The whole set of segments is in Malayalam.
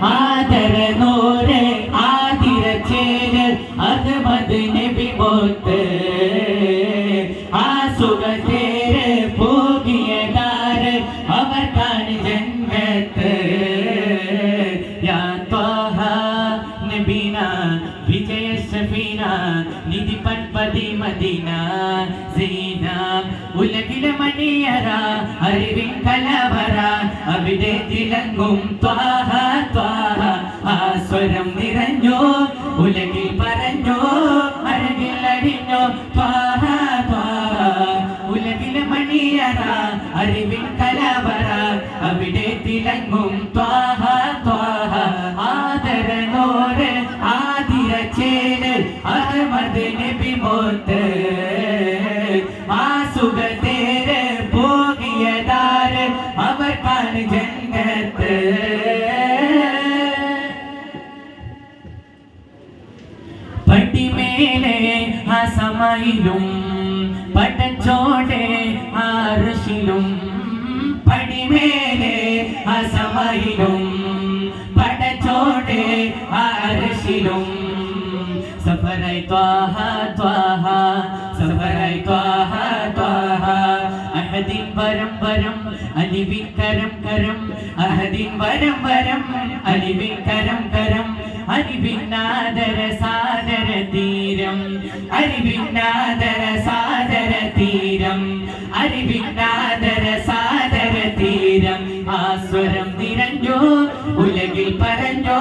ആദര നൂറ് ആതിര ചേര് അഹ്മദ് നബി മോത്ത് ആ സുഖത്തേര് പോകിയതാര് അവർക്കാണ് ജന്നത്ത് യാ ത്വാഹ നബീന വിജയ സഫീന നിധി പൻപതി മദീന സീന ഉലകിലെ മണിയറ അറിവിൻ കലവറ അവിടെ തിളങ്ങും ത്വാഹ ത്വാഹ ആ സ്വരം നിറഞ്ഞോ ഉലകിൽ പറഞ്ഞോ അഴകിൽ അടിഞ്ഞോ ത്വാഹ ത്വാഹ ഉലകിലെ മണിയറ അറിവിൻ കലവറ അവിടെ തിളങ്ങും ത്വാഹ ത്വാഹ ആദര നൂറ് ആതിര ചേര് അഹ്മദ് നബി മോത്ത് ആ സുഖത്തേര് പോകിയതാര് അവർക്കാണ് ജന്നത്ത് പട്ടിമേലെ ആ സമയിലും പട്ടച്ചോടെ ആർശിലും പടിമേലെ ആ സമയിലും പട്ടച്ചോടെ ആർശിലും സഫറായി ത്വാഹ ത്വാഹ സഫറായി ത്വാഹ ത്വാഹ അഹദിൻ വരം വരം അലിവിൻ കരം കരം അഹദിൻ വരം വരം അലിവിൻ കരം കരം അറിവിനാദര സാദര തീരം അറിവിനാദര സാദര തീരം അറിവിനാദര സാദര തീരം ആ സ്വരം നിറഞ്ഞോ ഉലകിൽ പറഞ്ഞോ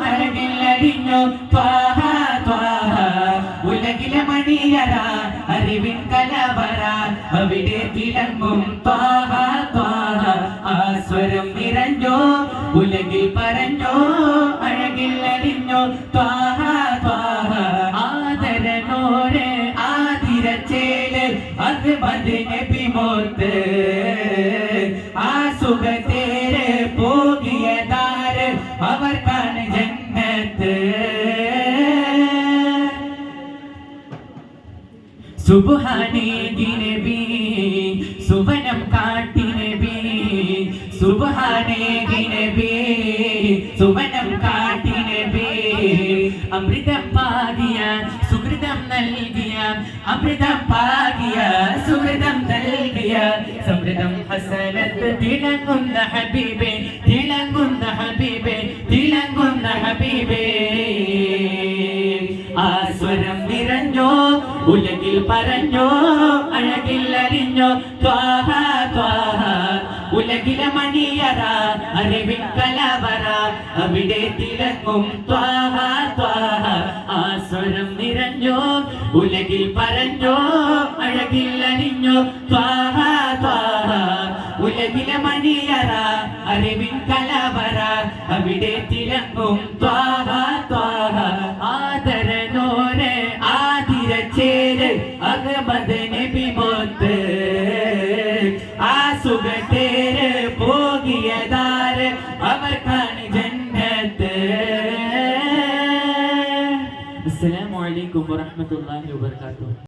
അഴകിൽ അടിഞ്ഞോ ത്വാഹ ത്വാഹ ഉലകിലെ മണിയറ അറിവിൻ കലവറ അവിടെ തിളങ്ങും ത്വാഹ ത്വാഹ ആ സ്വരം നിറഞ്ഞോ ഉലകിൽ പറഞ്ഞോ അഴകിൽ അടിഞ്ഞോ ത്വാഹ ത്വാഹ ആദര നൂറ് ആതിര ചേല് അഹ്മദ് നബി മോത്ത് ആ സുഖത്തേര് പോകിയതാര് അവർക്കാണ് ജന്നത്ത് സുബ്ഹാനേ നബി സുവനം കാട്ടി നബി സുബ്ഹാനേ നബി സുവനം കാട്ടി നബി അമൃതം പാകിയ സുഹൃതം നൽകിയ അമൃതം പാകിയ സുഹൃതം നൽകിയ സമൃദ്ധം ഹസനത്ത് തിളങ്ങുന്ന ഹബീബേ തിളങ്ങുന്ന ഹബീബേ തിളങ്ങുന്ന ഹബീബേ ആ സ്വരം നിറഞ്ഞോ ഉലകിൽ പറഞ്ഞോ അഴകിൽ അരിഞ്ഞോ ത്വാഹ ത്വാഹ ഉലകിലെ മണിയറ അറിവിൻ കലവറ അവിടെ തിളങ്ങും ത്വാഹ ത്വാഹ ആ സ്വരം നിറഞ്ഞോ ഉലകിൽ പറഞ്ഞോ അഴകിൽ അരിഞ്ഞോ ത്വാഹ ത്വാഹ ഉലകിലെ മണിയറ അറിവിൻ കലവറ അവിടെ തിളങ്ങും ത്വാഹ ത്വാഹ ആദര നൂറ് ആതിര ചേര് അഹ്മദ് നബി മോത്ത് ആ സുഖത്തേര് പോകിയതാര് അവർക്കാണ് ജന്നത്ത് അസ്സലാമു അലൈക്കും വറഹ്മത്തുള്ളാഹി വബറകാതുഹു